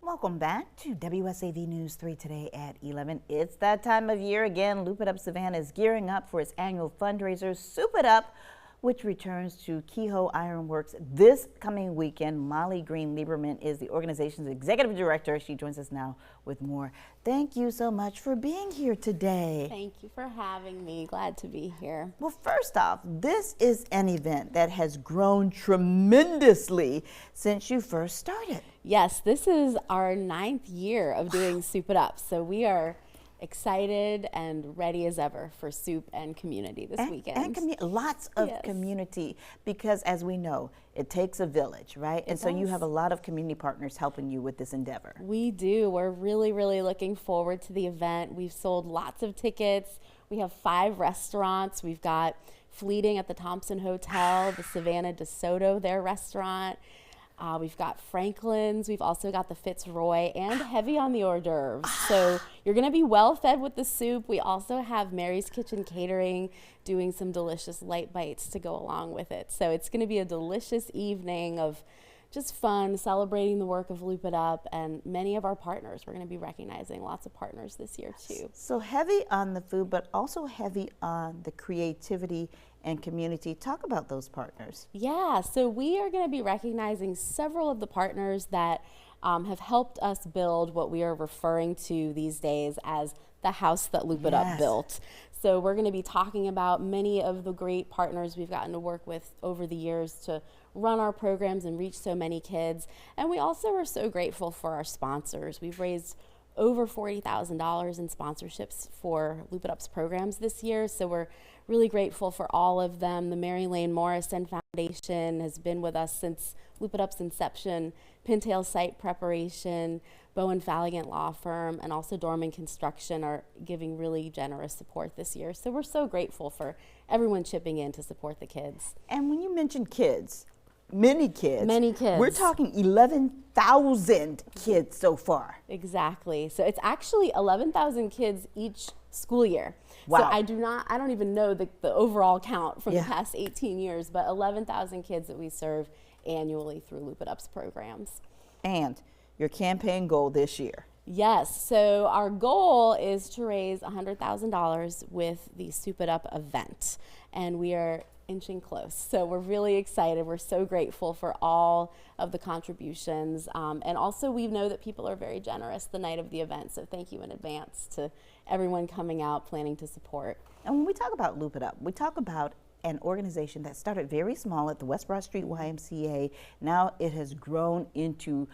Welcome back to WSAV News 3 today at 11. It's that time of year again. Loop It Up Savannah is gearing up for its annual fundraiser, Soup It Up, which returns to Kehoe Ironworks this coming weekend. Molly Green Lieberman is the organization's executive director. She joins us now with more. Thank you so much for being here today. Thank you for having me. Glad to be here. Well, first off, this is an event that has grown tremendously since you first started. Yes, this is our 9th year of doing Soup It Up. So we are excited and ready as ever for soup and community this weekend. And lots of community, because as we know, it takes a village, right? And so you have a lot of community partners helping you with this endeavor. We do. We're really, really looking forward to the event. We've sold lots of tickets. We have 5 restaurants. We've got Fleeting at the Thompson Hotel, the Savannah DeSoto, their restaurant. We've got Franklin's, we've also got the Fitzroy, and heavy on the hors d'oeuvres. So you're gonna be well fed with the soup. We also have Mary's Kitchen Catering doing some delicious light bites to go along with it. So it's gonna be a delicious evening of just fun, celebrating the work of Loop It Up, and many of our partners. We're gonna be recognizing lots of partners this year too. So heavy on the food, but also heavy on the creativity and community. Talk about those partners. Yeah, so we are going to be recognizing several of the partners that have helped us build what we are referring to these days as the house that Loop It Up built. So we're going to be talking about many of the great partners we've gotten to work with over the years to run our programs and reach so many kids. And we also are so grateful for our sponsors. We've raised over $40,000 in sponsorships for Loop It Up's programs this year. So we're really grateful for all of them. The Mary Lane Morrison Foundation has been with us since Loop It Up's inception, Pintail Site Preparation, Bowen Falligant Law Firm, and also Dorman Construction are giving really generous support this year. So we're so grateful for everyone chipping in to support the kids. And when you mention kids, many kids. We're talking 11,000 kids so far. Exactly. So it's actually 11,000 kids each school year. Wow. So I don't even know the overall count from the past 18 years, but 11,000 kids that we serve annually through Loop It Up's programs. And your campaign goal this year? Yes, so our goal is to raise $100,000 with the Soup It Up event, and we are inching close. So we're really excited. We're so grateful for all of the contributions. And also we know that people are very generous the night of the event. So thank you in advance to everyone coming out planning to support. And when we talk about Loop It Up, we talk about an organization that started very small at the West Broad Street YMCA. Now it has grown into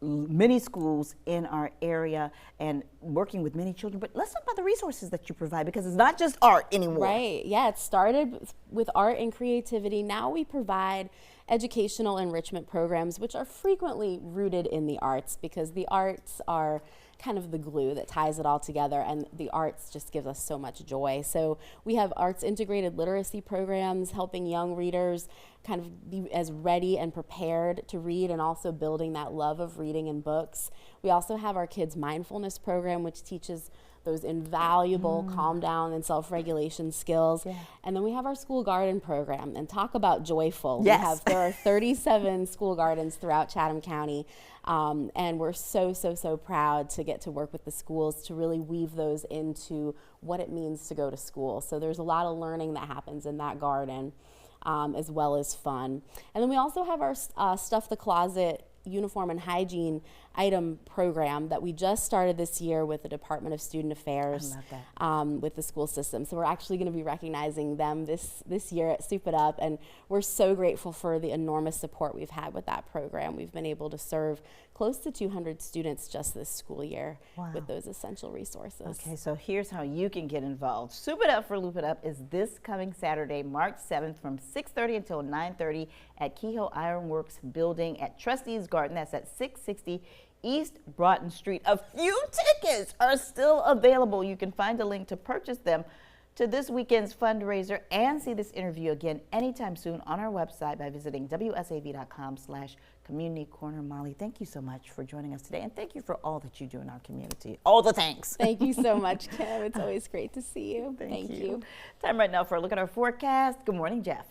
many schools in our area and working with many children. But let's talk about the resources that you provide, because it's not just art anymore. Right, yeah, it started with art and creativity. Now we provide educational enrichment programs, which are frequently rooted in the arts, because the arts are kind of the glue that ties it all together, and the arts just gives us so much joy. So we have arts integrated literacy programs helping young readers kind of be as ready and prepared to read, and also building that love of reading and books. We also have our kids mindfulness program, which teaches those invaluable calm down and self-regulation skills. And then we have our school garden program, and talk about joyful. There are 37 school gardens throughout Chatham County, and we're so proud to get to work with the schools to really weave those into what it means to go to school. So there's a lot of learning that happens in that garden, as well as fun. And then we also have our Stuff the Closet uniform and hygiene item program that we just started this year with the Department of Student Affairs, with the school system. So we're actually going to be recognizing them this year at Soup It Up, and we're so grateful for the enormous support we've had with that program. We've been able to serve close to 200 students just this school year with those essential resources. Okay, so here's how you can get involved. Soup It Up for Loop It Up is this coming Saturday, March 7th from 6:30 until 9:30 at Kehoe Ironworks building at Trustees Garden. That's at 660 East Broughton Street. A few tickets are still available. You can find a link to purchase them to this weekend's fundraiser and see this interview again anytime soon on our website by visiting wsav.com/community corner. Molly, thank you so much for joining us today, and thank you for all that you do in our community. All the thanks. Thank you so much, Kim. It's always great to see you. Thank you. Time right now for a look at our forecast. Good morning, Jeff.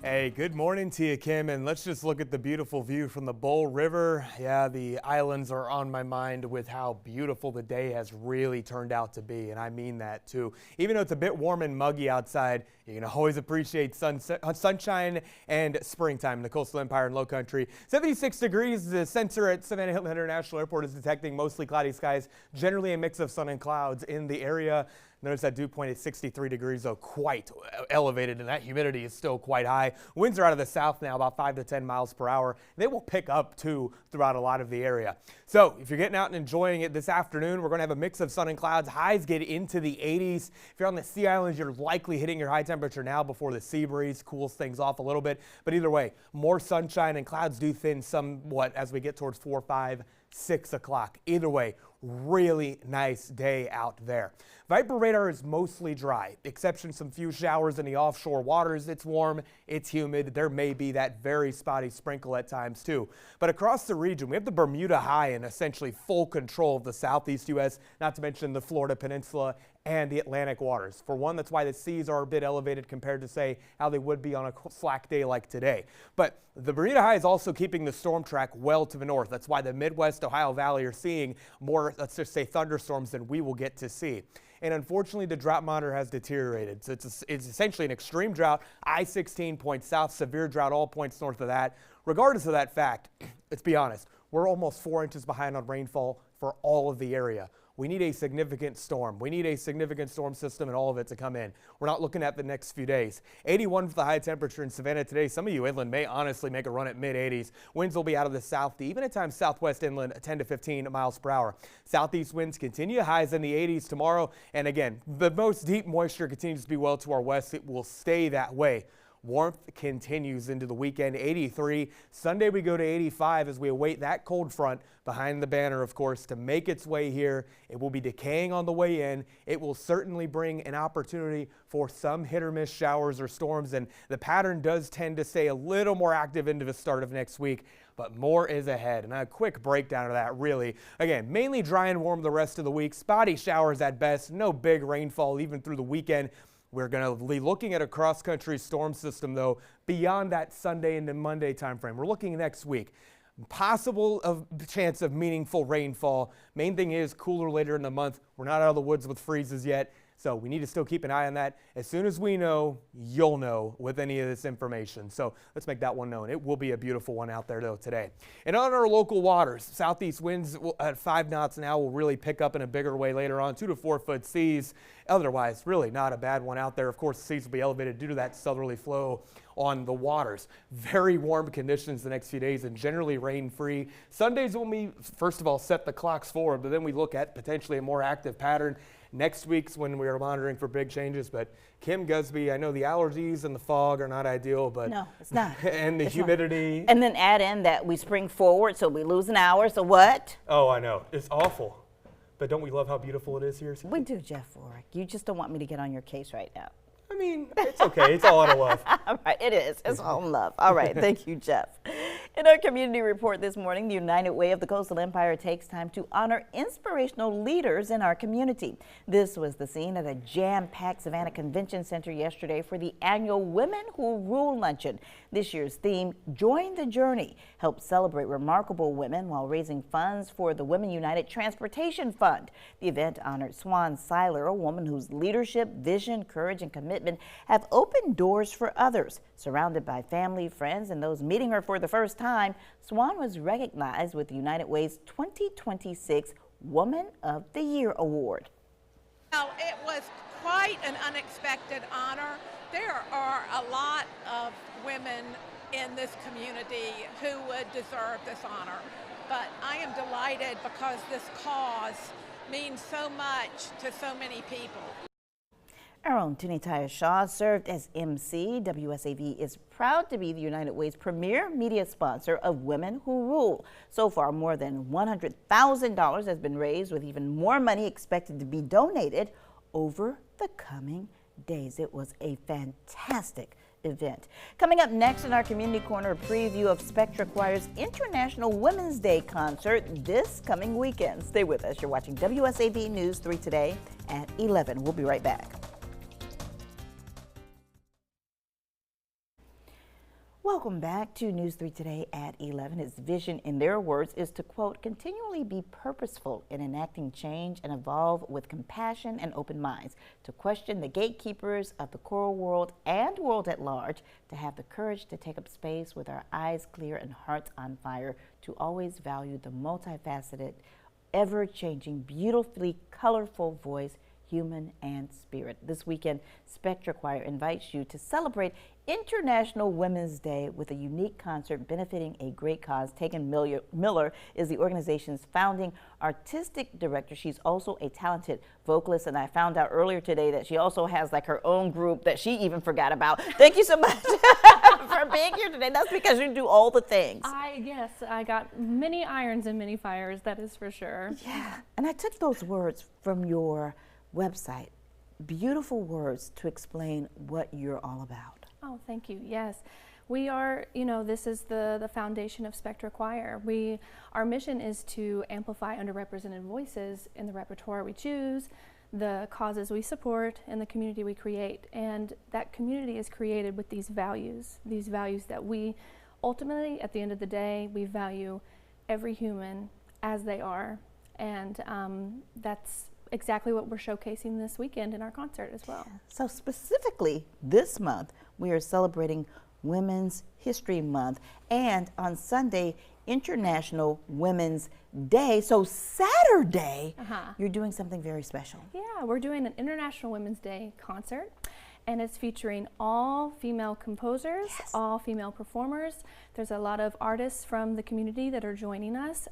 Hey, good morning to you, Kim, and let's just look at the beautiful view from the Bull River. Yeah, the islands are on my mind with how beautiful the day has really turned out to be, and I mean that too. Even though it's a bit warm and muggy outside, you can always appreciate sunshine and springtime in the coastal empire and low country. 76 degrees, the sensor at Savannah Hilton International Airport is detecting mostly cloudy skies, generally a mix of sun and clouds in the area. Notice that dew point is 63 degrees, though quite elevated, and that humidity is still quite high. Winds are out of the south now, about 5 to 10 miles per hour. They will pick up, too, throughout a lot of the area. So if you're getting out and enjoying it this afternoon, we're going to have a mix of sun and clouds. Highs get into the 80s. If you're on the Sea Islands, you're likely hitting your high temperature now before the sea breeze cools things off a little bit. But either way, more sunshine and clouds do thin somewhat as we get towards 4, 5, 6 o'clock. Either way, really nice day out there. Viper radar is mostly dry, exception some few showers in the offshore waters. It's warm, it's humid. There may be that very spotty sprinkle at times too. But across the region, we have the Bermuda High in essentially full control of the southeast U.S., not to mention the Florida Peninsula and the Atlantic waters. For one, that's why the seas are a bit elevated compared to, say, how they would be on a slack day like today. But the Bermuda High is also keeping the storm track well to the north. That's why the Midwest Ohio Valley are seeing more, let's just say, thunderstorms than we will get to see. And unfortunately, the drought monitor has deteriorated. So it's essentially an extreme drought, I-16 points south, severe drought all points north of that. Regardless of that fact, let's be honest, we're almost 4 inches behind on rainfall for all of the area. We need a significant storm. We need a significant storm system and all of it to come in. We're not looking at the next few days. 81 for the high temperature in Savannah today. Some of you inland may honestly make a run at mid-80s. Winds will be out of the south, even at times southwest inland, 10 to 15 miles per hour. Southeast winds continue, highs in the 80s tomorrow. And again, the most deep moisture continues to be well to our west. It will stay that way. Warmth continues into the weekend, 83. Sunday we go to 85 as we await that cold front behind the banner, of course, to make its way here. It will be decaying on the way in. It will certainly bring an opportunity for some hit or miss showers or storms, and the pattern does tend to stay a little more active into the start of next week. But more is ahead. And a quick breakdown of that, really. Again, mainly dry and warm the rest of the week. Spotty showers at best. No big rainfall even through the weekend. We're going to be looking at a cross-country storm system, though, beyond that Sunday into Monday timeframe. We're looking next week. Possible chance of meaningful rainfall. Main thing is cooler later in the month. We're not out of the woods with freezes yet, so we need to still keep an eye on that. As soon as we know, you'll know with any of this information. So let's make that one known. It will be a beautiful one out there, though, today. And on our local waters, southeast winds at 5 knots now will really pick up in a bigger way later on, 2 to 4 foot seas. Otherwise, really not a bad one out there. Of course, the seas will be elevated due to that southerly flow on the waters. Very warm conditions the next few days and generally rain-free. Sundays when we, first of all, set the clocks forward, but then we look at potentially a more active pattern. Next week's when we are monitoring for big changes. But Kim Gusby, I know the allergies and the fog are not ideal, but no, it's not. And the humidity. And then add in that we spring forward, so we lose an hour. So what? Oh, I know. It's awful. But don't we love how beautiful it is here? We do, Jeff Warwick. You just don't want me to get on your case right now. I mean, it's okay. It's all out of love. All right, it is. It's all in love. All right, thank you, Jeff. In our community report this morning, the United Way of the Coastal Empire takes time to honor inspirational leaders in our community. This was the scene at a jam-packed Savannah Convention Center yesterday for the annual Women Who Rule Luncheon. This year's theme, Join the Journey, helps celebrate remarkable women while raising funds for the Women United Transportation Fund. The event honored Swan Seiler, a woman whose leadership, vision, courage, and commitment have opened doors for others. Surrounded by family, friends, and those meeting her for the first time, Swan was recognized with the United Way's 2026 Woman of the Year Award. Well, it was quite an unexpected honor. There are a lot of women in this community who would deserve this honor, but I am delighted because this cause means so much to so many people. Our own Tunitaya Shaw served as MC. WSAV is proud to be the United Way's premier media sponsor of Women Who Rule. So far, more than $100,000 has been raised, with even more money expected to be donated over the coming days. It was a fantastic event. Coming up next in our Community Corner, a preview of Spectra Choir's International Women's Day concert this coming weekend. Stay with us. You're watching WSAV News 3 today at 11. We'll be right back. Welcome back to News 3 Today at 11. Its vision, in their words, is to, quote, continually be purposeful in enacting change and evolve with compassion and open minds, to question the gatekeepers of the choral world and world at large, to have the courage to take up space with our eyes clear and hearts on fire, to always value the multifaceted, ever-changing, beautifully colorful voice, human and spirit. This weekend, Spectra Choir invites you to celebrate International Women's Day with a unique concert benefiting a great cause. Tegan Miller is the organization's founding artistic director. She's also a talented vocalist, and I found out earlier today that she also has like her own group that she even forgot about. Thank you so much for being here today. That's because you do all the things. Yes, I got many irons and many fires, that is for sure. Yeah, and I took those words from your website. Beautiful words to explain what you're all about. Oh, thank you. Yes, we are, this is the foundation of Spectra Choir. Our mission is to amplify underrepresented voices in the repertoire we choose, the causes we support, and the community we create. And that community is created with these values that we ultimately, at the end of the day, we value every human as they are. And that's exactly what we're showcasing this weekend in our concert as well. So specifically this month, we are celebrating Women's History Month, and on Sunday, International Women's Day. So Saturday, you're doing something very special. Yeah, we're doing an International Women's Day concert, and it's featuring all female composers, all female performers. There's a lot of artists from the community that are joining us.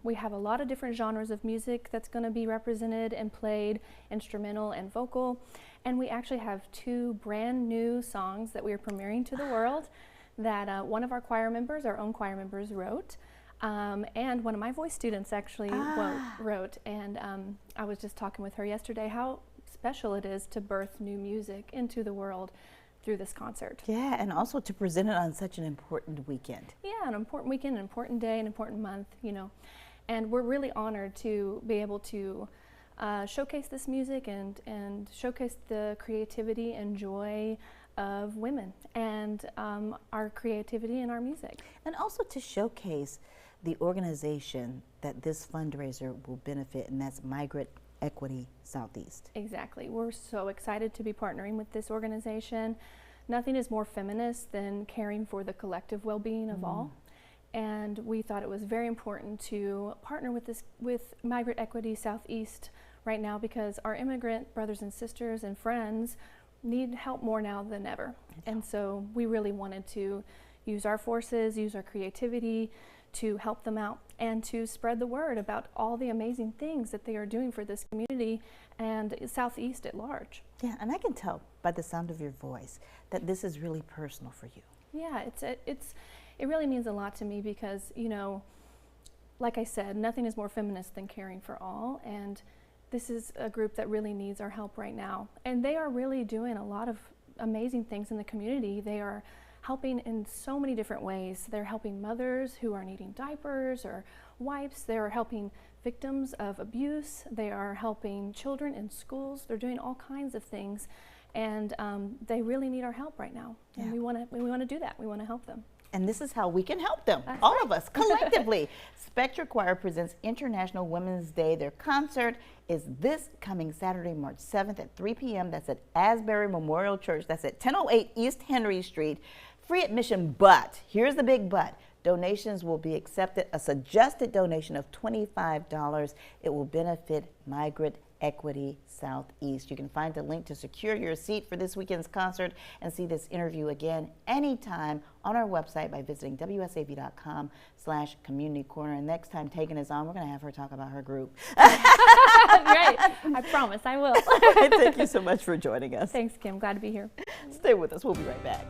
We have a lot of different genres of music that's going to be represented and played, instrumental and vocal. And we actually have 2 brand new songs that we are premiering to the world that one of our choir members, our own choir members, wrote. And one of my voice students actually wrote. And I was just talking with her yesterday how special it is to birth new music into the world through this concert. Yeah, and also to present it on such an important weekend. Yeah, an important weekend, an important day, an important month, And we're really honored to be able to showcase this music and showcase the creativity and joy of women and our creativity and our music. And also to showcase the organization that this fundraiser will benefit, and that's Migrant Equity Southeast. Exactly. We're so excited to be partnering with this organization. Nothing is more feminist than caring for the collective well-being of all. And we thought it was very important to partner with Migrant Equity Southeast right now because our immigrant brothers and sisters and friends need help more now than ever. And so we really wanted to use our forces, use our creativity to help them out and to spread the word about all the amazing things that they are doing for this community and Southeast at large. Yeah, and I can tell by the sound of your voice that this is really personal for you. Yeah, it really means a lot to me because, like I said, nothing is more feminist than caring for all, and this is a group that really needs our help right now. And they are really doing a lot of amazing things in the community. They are helping in so many different ways. They're helping mothers who are needing diapers or wipes. They are helping victims of abuse. They are helping children in schools. They're doing all kinds of things, and they really need our help right now. And we want to do that. We want to help them. And this is how we can help them, That's all right. of us, collectively. Spectra Choir presents International Women's Day. Their concert is this coming Saturday, March 7th at 3 p.m. That's at Asbury Memorial Church. That's at 1008 East Henry Street. Free admission, but here's the big but. Donations will be accepted, a suggested donation of $25. It will benefit Migrant Equity Southeast. You can find the link to secure your seat for this weekend's concert and see this interview again anytime on our website by visiting wsav.com/community corner. And next time Tegan is on, we're going to have her talk about her group. Great. I promise I will. Thank you so much for joining us. Thanks, Kim. Glad to be here. Stay with us. We'll be right back.